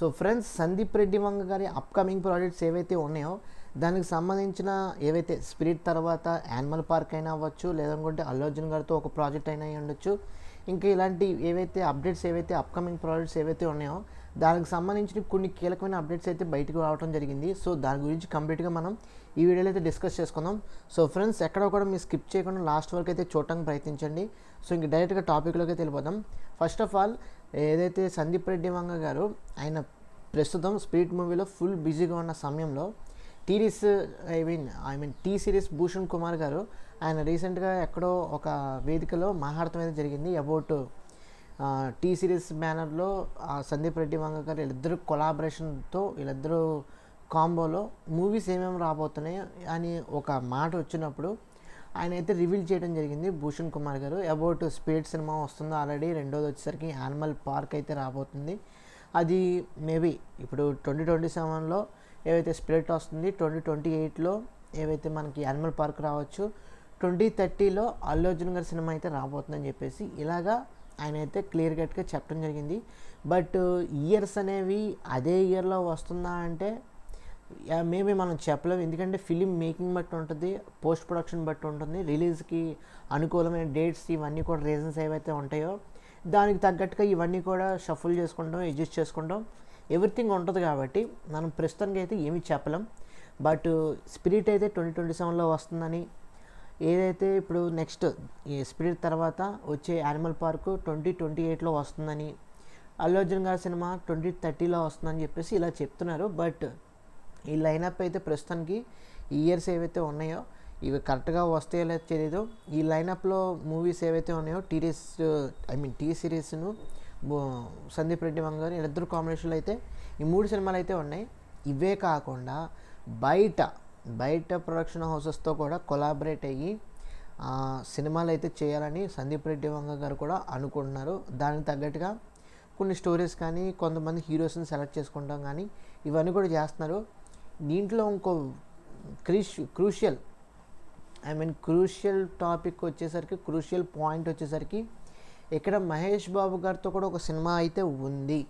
So friends, Sandeep Reddy Vanga గారి upcoming projects ఏవైతే ఉన్నాయో దానికి సంబంధించిన ఏవైతే స్పిరిట్ తర్వాత యానిమల్ పార్క్ అయినా అవ్వచ్చు, లేదనుకుంటే అల్లు అర్జున్ గారితో ఒక ప్రాజెక్ట్ అయినా ఉండొచ్చు. ఇంకా ఇలాంటి ఏవైతే అప్డేట్స్ ఏవైతే అప్కమింగ్ ప్రాజెక్ట్స్ ఏవైతే ఉన్నాయో దానికి సంబంధించిన కొన్ని కీలకమైన అప్డేట్స్ అయితే బయటకు రావడం జరిగింది. సో దాని గురించి కంప్లీట్గా మనం ఈ వీడియోలో అయితే డిస్కస్ చేసుకుందాం. సో ఫ్రెండ్స్, ఎక్కడ కూడా మీరు స్కిప్ చేయకుండా లాస్ట్ వరకు అయితే చూడటానికి ప్రయత్నించండి. సో ఇంక డైరెక్ట్గా టాపిక్లోకి అయితే వెళ్ళిపోదాం. ఫస్ట్ ఆఫ్ ఆల్, ఏదైతే సందీప్ రెడ్డి వంగ గారు ఆయన ప్రస్తుతం స్పిరిట్ మూవీలో ఫుల్ బిజీగా ఉన్న సమయంలో టీ సిరీస్ భూషణ్ కుమార్ గారు ఆయన రీసెంట్గా ఎక్కడో ఒక వేదికలో మాట్లాడటం అయితే జరిగింది అబౌట్ టీ సిరీస్ బ్యానర్లో సందీప్ రెడ్డి వంగ గారు వీళ్ళిద్దరు కొలాబరేషన్తో వీళ్ళిద్దరూ కాంబోలో మూవీస్ ఏమేమి రాబోతున్నాయి అని ఒక మాట వచ్చినప్పుడు ఆయన అయితే రివీల్ చేయడం జరిగింది భూషణ్ కుమార్ గారు. అబౌట్ స్పిరిట్ సినిమా వస్తుందో ఆల్రెడీ, రెండోది వచ్చేసరికి యానిమల్ పార్క్ అయితే రాబోతుంది. అది మేబీ ఇప్పుడు 2027లో ఏవైతే స్పిరిట్ వస్తుంది, 2028లో ఏవైతే మనకి యానిమల్ పార్క్ రావచ్చు, 2030లో అల్లు అర్జున్ గారి సినిమా అయితే రాబోతుందని చెప్పేసి ఇలాగా ఆయన అయితే క్లియర్ కట్గా చెప్పడం జరిగింది. బట్ ఇయర్స్ అనేవి అదే ఇయర్లో వస్తుందా అంటే మేబీ మనం చెప్పలేము. ఎందుకంటే ఫిలిం మేకింగ్ బట్టి ఉంటుంది, పోస్ట్ ప్రొడక్షన్ బట్టి ఉంటుంది, రిలీజ్కి అనుకూలమైన డేట్స్ ఇవన్నీ కూడా రీజన్స్ ఏవైతే ఉంటాయో దానికి తగ్గట్టుగా ఇవన్నీ కూడా షఫుల్ చేసుకుంటాం, అడ్జస్ట్ చేసుకుంటాం, ఎవ్రీథింగ్ ఉంటుంది. కాబట్టి మనం ప్రస్తుతానికి అయితే ఏమీ చెప్పలేం. బట్ స్పిరిట్ అయితే 2027లో వస్తుందని, ఏదైతే ఇప్పుడు నెక్స్ట్ ఈ స్పిరిట్ తర్వాత వచ్చే యానిమల్ పార్క్ 2028లో వస్తుందని, అల్లు అర్జున్ గారి సినిమా 2030లో వస్తుందని చెప్పేసి ఇలా చెప్తున్నారు. బట్ ఈ లైనప్ అయితే ప్రస్తుతానికి ఈ ఇయర్స్ ఏవైతే ఉన్నాయో ఇవి కరెక్ట్గా వస్తాయో లేదో తెలియదు. ఈ లైనప్లో మూవీస్ ఏవైతే ఉన్నాయో టీ సిరీస్ను సందీప్ రెడ్డి వంగ గారు వీళ్ళిద్దరు కాంబినేషన్లో అయితే ఈ 3 సినిమాలు అయితే ఉన్నాయి. ఇవే కాకుండా బయట ప్రొడక్షన్ హౌసెస్తో కూడా కొలాబరేట్ అయ్యి సినిమాలు అయితే చేయాలని సందీప్ రెడ్డి వంగ గారు కూడా అనుకుంటున్నారు. దానికి తగ్గట్టుగా కొన్ని స్టోరీస్ కానీ, కొంతమంది హీరోస్ని సెలెక్ట్ చేసుకుంటాం కానీ ఇవన్నీ కూడా చేస్తున్నారు. దీంట్లో ఇంకో క్రూషియల్ టాపిక్ వచ్చేసరికి, క్రూషియల్ పాయింట్ వచ్చేసరికి ఇక్కడ మహేష్ బాబు గారితో కూడా ఒక సినిమా అయితే ఉంది.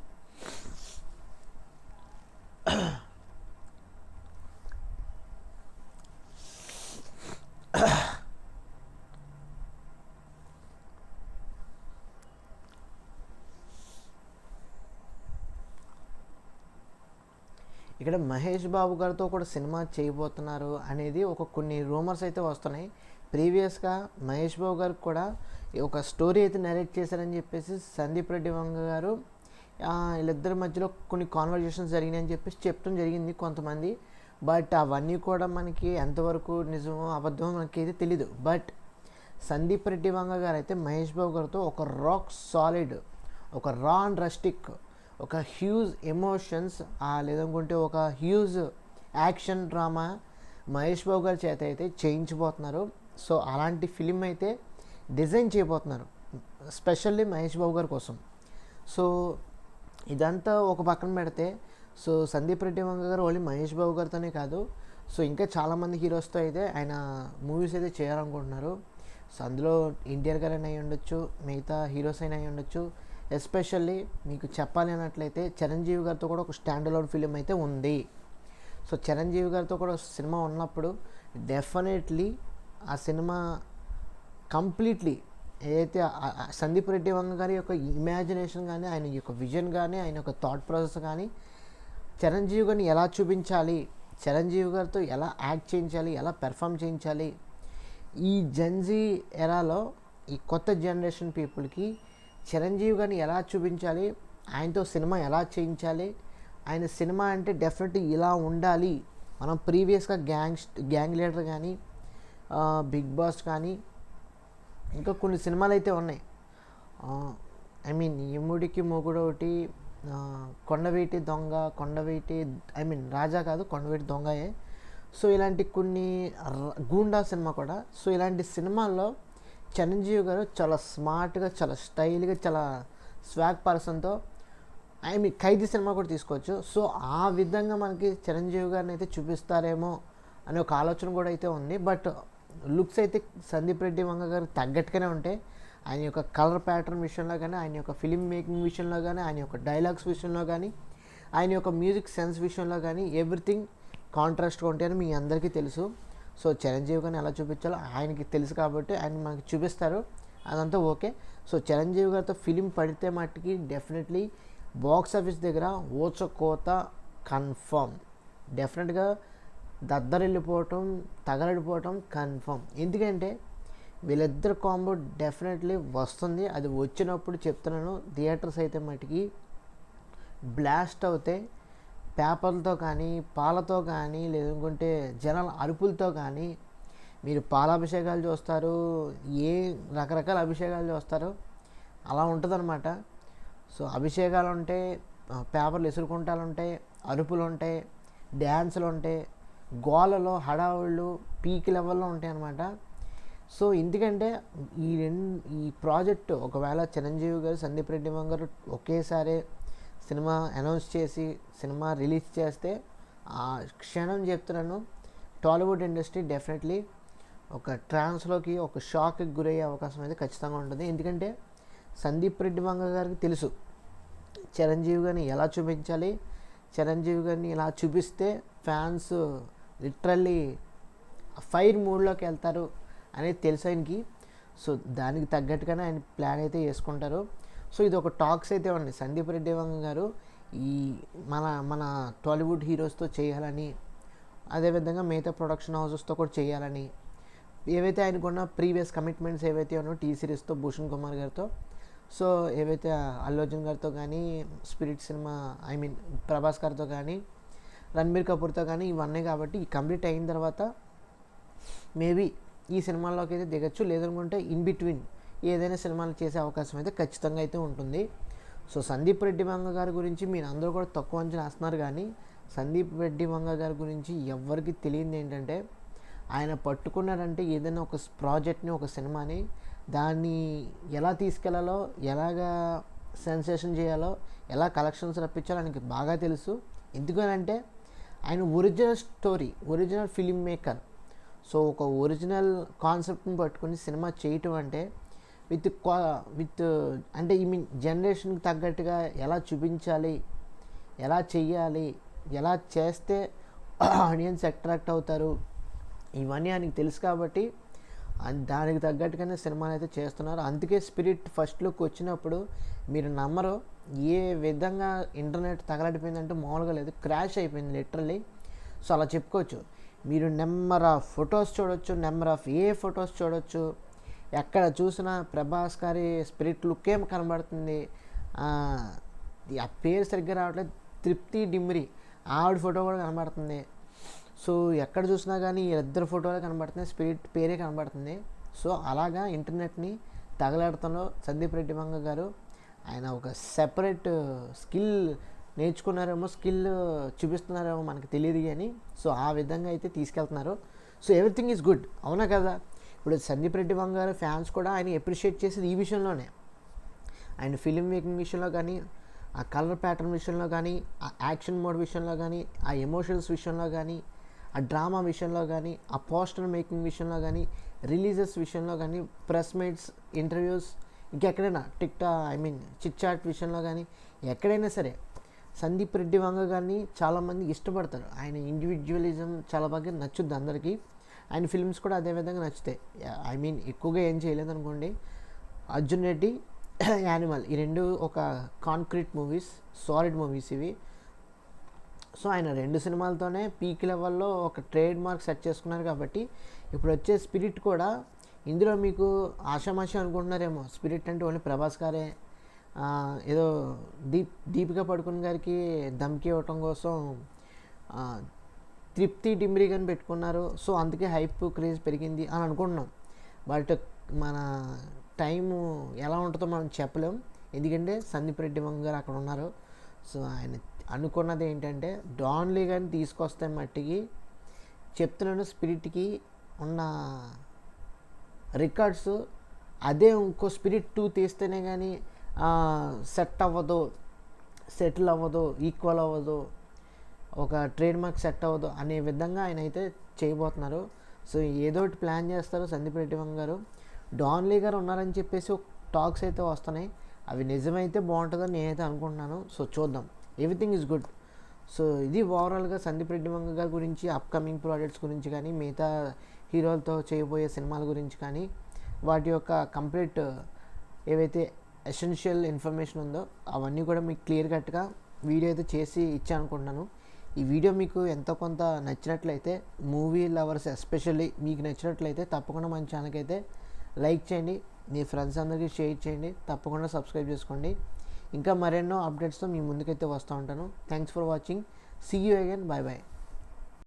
ఇక్కడ మహేష్ బాబు గారితో కూడా సినిమా చేయబోతున్నారు అనేది కొన్ని రూమర్స్ అయితే వస్తున్నాయి. ప్రీవియస్గా మహేష్ బాబు గారికి కూడా ఒక స్టోరీ అయితే నరేట్ చేశారని చెప్పేసి సందీప్ రెడ్డి వంగ గారు వీళ్ళిద్దరి మధ్యలో కొన్ని కాన్వర్జేషన్స్ జరిగినాయని చెప్పేసి చెప్పడం జరిగింది కొంతమంది. బట్ అవన్నీ కూడా మనకి ఎంతవరకు నిజమో అబద్ధమో మనకైతే తెలీదు. బట్ సందీప్ రెడ్డి వంగ గారు అయితే మహేష్ బాబు గారితో ఒక రాక్ సాలిడ్, ఒక రా అండ్ రస్టిక్, ఒక హ్యూజ్ ఎమోషన్స్ లేదనుకుంటే ఒక huge action drama Mahesh Babu గారి చేత అయితే చేయించబోతున్నారు. సో అలాంటి ఫిలిం అయితే డిజైన్ చేయబోతున్నారు స్పెషల్లీ మహేష్ బాబు గారి కోసం. సో ఇదంతా ఒక పక్కన పెడితే, సో సందీప్ రెడ్డి వంగ గారు ఓన్లీ మహేష్ బాబు గారితోనే కాదు, సో ఇంకా చాలామంది హీరోస్తో అయితే ఆయన మూవీస్ అయితే చేయాలనుకుంటున్నారు. సో అందులో ఎన్టీఆర్ గారు అయినా అయి ఉండొచ్చు, మిగతా హీరోస్ అయినా అయి ఉండొచ్చు. ఎస్పెషల్లీ మీకు చెప్పాలి అన్నట్లయితే చిరంజీవి గారితో కూడా ఒక స్టాండ్ అలోన్ ఫిలిం అయితే ఉంది. సో చిరంజీవి గారితో కూడా సినిమా ఉన్నప్పుడు డెఫినెట్లీ ఆ సినిమా కంప్లీట్లీ ఏదైతే సందీప్ రెడ్డి వంగ గారి యొక్క ఇమాజినేషన్ కానీ, ఆయన యొక్క విజన్ కానీ, ఆయన యొక్క థాట్ ప్రాసెస్ కానీ, చిరంజీవి గారిని ఎలా చూపించాలి, చిరంజీవి గారితో ఎలా యాక్ట్ చేయించాలి, ఎలా పెర్ఫామ్ చేయించాలి, ఈ జెన్జీ ఎరాలో ఈ కొత్త జనరేషన్ పీపుల్కి చిరంజీవి గారిని ఎలా చూపించాలి, ఆయనతో సినిమా ఎలా చేయించాలి, ఆయన సినిమా అంటే డెఫినెట్లీ ఇలా ఉండాలి. మనం ప్రీవియస్గా గ్యాంగ్ లీడర్ కానీ, బిగ్ బాస్ కానీ, ఇంకా కొన్ని సినిమాలు అయితే ఉన్నాయి. యముడికి మొగుడు ఒకటి, కొండవీటి దొంగ, రాజా కాదు, కొండవీటి దొంగయే. సో ఇలాంటి కొన్ని గూండా సినిమా కూడా. సో ఇలాంటి సినిమాల్లో చిరంజీవి గారు చాలా స్మార్ట్గా, చాలా స్టైల్గా, చాలా స్వాగ్ పర్సన్తో ఖైదీ సినిమా కూడా తీసుకోవచ్చు. సో ఆ విధంగా మనకి చిరంజీవి గారిని అయితే చూపిస్తారేమో అనే ఒక ఆలోచన కూడా అయితే ఉంది. బట్ లుక్స్ అయితే సందీప్ రెడ్డి వంగ గారు తగ్గట్టుగానే ఉంటాయి. ఆయన యొక్క కలర్ ప్యాటర్న్ విషయంలో కానీ, ఆయన యొక్క ఫిలిం మేకింగ్ విషయంలో కానీ, ఆయన యొక్క డైలాగ్స్ విషయంలో కానీ, ఆయన యొక్క మ్యూజిక్ సెన్స్ విషయంలో కానీ ఎవ్రీథింగ్ కాంట్రాస్ట్గా ఉంటాయని మీ అందరికీ తెలుసు. సో చిరంజీవి గారిని ఎలా చూపించాలో ఆయనకి తెలుసు కాబట్టి ఆయన మనకి చూపిస్తారు, అదంతా ఓకే. సో చిరంజీవి గారితో ఫిలిం పడితే మట్టుకి డెఫినెట్లీ బాక్స్ ఆఫీస్ దగ్గర ఊచకోత కన్ఫర్మ్, డెఫినెట్గా దద్దరిల్లిపోవటం తగలడిపోవటం కన్ఫర్మ్. ఎందుకంటే వీళ్ళిద్దరు కాంబో డెఫినెట్లీ వస్తుంది. అది వచ్చినప్పుడు చెప్తున్నాను, థియేటర్స్ అయితే మటుకి బ్లాస్ట్ అవుతాయి. పేపర్లతో కానీ పాలతో కానీ లేదనుకుంటే జనాల అరుపులతో కానీ మీరు పాలాభిషేకాలు చూస్తారు, ఏ రకరకాల అభిషేకాలు చూస్తారు, అలా ఉంటుందన్నమాట. సో అభిషేకాలు ఉంటాయి, పేపర్లు ఎసురుకుంటాలు ఉంటాయి, అరుపులు ఉంటాయి, డ్యాన్సులు ఉంటాయి, గోలలో హడావుళ్ళు పీక్ లెవెల్లో ఉంటాయి అన్నమాట. సో ఎందుకంటే ఈ ప్రాజెక్టు ఒకవేళ చిరంజీవి గారు సందీప్ రెడ్డి గారు ఒకేసారి సినిమా అనౌన్స్ చేసి సినిమా రిలీజ్ చేస్తే ఆ క్షణం చెప్తున్నాను, టాలీవుడ్ ఇండస్ట్రీ డెఫినెట్లీ ఒక ట్రాన్స్లోకి ఒక షాక్కి గురయ్యే అవకాశం అయితే ఖచ్చితంగా ఉంటుంది. ఎందుకంటే సందీప్ రెడ్డి గారికి తెలుసు చిరంజీవి గారిని ఎలా చూపించాలి, చిరంజీవి గారిని ఇలా చూపిస్తే ఫ్యాన్స్ లిటరల్లీ ఫైర్ మూడ్లోకి వెళ్తారు అనేది తెలుసు ఆయనకి. సో దానికి తగ్గట్టుగానే ఆయన ప్లాన్ అయితే చేసుకుంటారు. సో ఇది ఒక టాక్స్ అయితే ఉన్నాయి, సందీప్ రెడ్డి గారు ఈ మన టాలీవుడ్ హీరోస్తో చేయాలని, అదేవిధంగా మిగతా ప్రొడక్షన్ హౌసెస్తో కూడా చేయాలని, ఏవైతే ఆయనకున్న ప్రీవియస్ కమిట్మెంట్స్ ఏవైతే ఉన్నాయో టీ సిరీస్తో భూషణ్ కుమార్ గారితో, సో ఏవైతే అల్లు అర్జున్ గారితో కానీ స్పిరిట్ సినిమా ప్రభాస్ గారితో కానీ రణబీర్ కపూర్తో కానీ ఇవన్నీ. కాబట్టి ఈ కంప్లీట్ అయిన తర్వాత మేబీ ఈ సినిమాల్లోకి అయితే దిగచ్చు, లేదనుకుంటే ఇన్ బిట్వీన్ ఏదైనా సినిమాలు చేసే అవకాశం అయితే ఖచ్చితంగా అయితే ఉంటుంది. సో సందీప్ రెడ్డి గారి గురించి మీరు అందరూ కూడా తక్కువ అంచనా వేస్తున్నారు, కానీ సందీప్ రెడ్డి గారి గురించి ఎవరికి తెలియదు ఏంటంటే ఆయన పట్టుకున్నాడంటే ఏదైనా ఒక ప్రాజెక్ట్ని, ఒక సినిమాని, దాన్ని ఎలా తీసుకెళ్లాలో, ఎలాగా సెన్సేషన్ చేయాలో, ఎలా కలెక్షన్స్ రప్పించాలో ఆయనకి బాగా తెలుసు. ఎందుకనంటే ఆయన original story, original film maker. So ఒక ఒరిజినల్ కాన్సెప్ట్ని పట్టుకొని సినిమా చేయటం అంటే విత్ అంటే జనరేషన్కి తగ్గట్టుగా ఎలా చూపించాలి, ఎలా చెయ్యాలి, ఎలా చేస్తే ఆడియన్స్ అట్రాక్ట్ అవుతారు, ఇవన్నీ ఆయనకి తెలుసు. కాబట్టి దానికి తగ్గట్టుగానే సినిమాలు అయితే చేస్తున్నారు. అందుకే స్పిరిట్ ఫస్ట్ లుక్ వచ్చినప్పుడు మీరు నమ్మరు, ఏ విధంగా ఇంటర్నెట్ తగలడిపోయిందంటే మామూలుగా లేదు, క్రాష్ అయిపోయింది లిటరల్లీ. సో అలా చెప్పుకోవచ్చు. మీరు నెంబర్ ఆఫ్ ఫొటోస్ చూడొచ్చు, నెంబర్ ఆఫ్ ఫొటోస్ చూడొచ్చు, ఎక్కడ చూసినా ప్రభాస్ గారి స్పిరిట్ లుక్ ఏం కనబడుతుంది. ఆ పేరు సరిగ్గా రావట్లేదు, తృప్తి డిమ్రి, ఆవిడ ఫోటో కూడా కనబడుతుంది. సో ఎక్కడ చూసినా కానీ ఇద్దరు ఫోటోలే కనబడుతున్నాయి, స్పిరిట్ పేరే కనబడుతుంది. సో అలాగా ఇంటర్నెట్ని తగలాడతంలో సందీప్ రెడ్డి గారు ఆయన ఒక సెపరేట్ స్కిల్ నేర్చుకున్నారేమో, స్కిల్ చూపిస్తున్నారేమో మనకు తెలియదు కానీ, సో ఆ విధంగా అయితే తీసుకెళ్తున్నారు. సో ఎవ్రీథింగ్ ఈజ్ గుడ్, అవునా కదా. ఇప్పుడు సందీప్ రెడ్డి గారు ఫ్యాన్స్ కూడా ఆయన అప్రిషియేట్ చేసేది ఈ విషయంలోనే, ఆయన ఫిలిం మేకింగ్ విషయంలో కానీ, ఆ కలర్ ప్యాటర్న్ విషయంలో కానీ, ఆ యాక్షన్ మోడ్ విషయంలో కానీ, ఆ ఎమోషన్స్ విషయంలో కానీ, ఆ డ్రామా విషయంలో కానీ, ఆ పోస్టర్ మేకింగ్ విషయంలో కానీ, రిలీజెస్ విషయంలో కానీ, ప్రెస్ మీట్స్, ఇంటర్వ్యూస్, ఇంకెక్కడైనా చిట్ చాట్ విషయంలో కానీ, ఎక్కడైనా సరే సందీప్ రెడ్డి గారిని చాలామంది ఇష్టపడతారు. ఆయన ఇండివిజువలిజం చాలా బాగా నచ్చుద్ది అందరికీ. ఆయన ఫిల్మ్స్ కూడా అదేవిధంగా నచ్చుతాయి. ఎక్కువగా ఏం చేయలేదు అనుకోండి. అర్జున్ రెడ్డి, యానిమల్, ఈ రెండు ఒక కాంక్రీట్ మూవీస్, సాలిడ్ మూవీస్ ఇవి. సో ఆయన రెండు సినిమాలతోనే పీక్ లెవెల్లో ఒక ట్రేడ్ మార్క్ సెట్ చేసుకున్నారు. కాబట్టి ఇప్పుడు వచ్చే స్పిరిట్ కూడా ఇందులో మీకు ఆషామాషి అనుకుంటున్నారేమో, స్పిరిట్ అంటే ఓన్లీ ప్రభాస్ గారే ఏదో దీపికా పడుకున్ గారికి ధమ్కి ఇవ్వటం కోసం తృప్తి డిమ్రీ అని పెట్టుకున్నారు. సో అందుకే హైప్ క్రేజ్ పెరిగింది అని అనుకుంటున్నాం. బట్ మన టైము ఎలా ఉంటుందో మనం చెప్పలేం, ఎందుకంటే సందీప్ రెడ్డి గారు అక్కడ ఉన్నారు. సో ఆయన అనుకున్నది ఏంటంటే డాన్లీ కానీ తీసుకొస్తే మట్టికి చెప్తున్నాను, స్పిరిట్కి ఉన్న రికార్డ్స్ అదే ఇంకో స్పిరిట్ 2 తీస్తేనే కానీ సెట్ అవ్వదు, సెటిల్ అవ్వదు, ఈక్వల్ అవ్వదు, ఒక ట్రేడ్ మార్క్ సెట్ అవ్వదు అనే విధంగా ఆయన అయితే చేయబోతున్నారు. సో ఏదో ఒకటి ప్లాన్ చేస్తారు సందీప్ రెడ్డి గారు. డాన్లీ గారు ఉన్నారని చెప్పేసి టాక్స్ అయితే వస్తున్నాయి, అవి నిజమైతే బాగుంటుందని నేనైతే అనుకుంటున్నాను. సో చూద్దాం, ఎవ్రీథింగ్ ఈజ్ గుడ్. సో ఇది ఓవరాల్గా సందీప్ రెడ్డి వంగ గారి గురించి, అప్కమింగ్ ప్రాజెక్ట్స్ గురించి కానీ, మిగతా హీరోలతో చేయబోయే సినిమాల గురించి కానీ, వాటి యొక్క కంప్లీట్ ఏవైతే ఎసెన్షియల్ ఇన్ఫర్మేషన్ ఉందో అవన్నీ కూడా మీకు క్లియర్ కట్గా వీడియో అయితే చేసి ఇచ్చానుకుంటున్నాను. ఈ వీడియో మీకు ఎంతో కొంత నచ్చినట్లయితే, మూవీ లవర్స్ ఎస్పెషల్లీ మీకు నచ్చినట్లయితే తప్పకుండా మన ఛానల్కి అయితే లైక్ చేయండి, మీ ఫ్రెండ్స్ అందరికీ షేర్ చేయండి, తప్పకుండా సబ్స్క్రైబ్ చేసుకోండి. ఇంకా మరెన్నో అప్డేట్స్తో మీ ముందుకైతే వస్తూ ఉంటాను. Thanks for watching. See you again. Bye bye.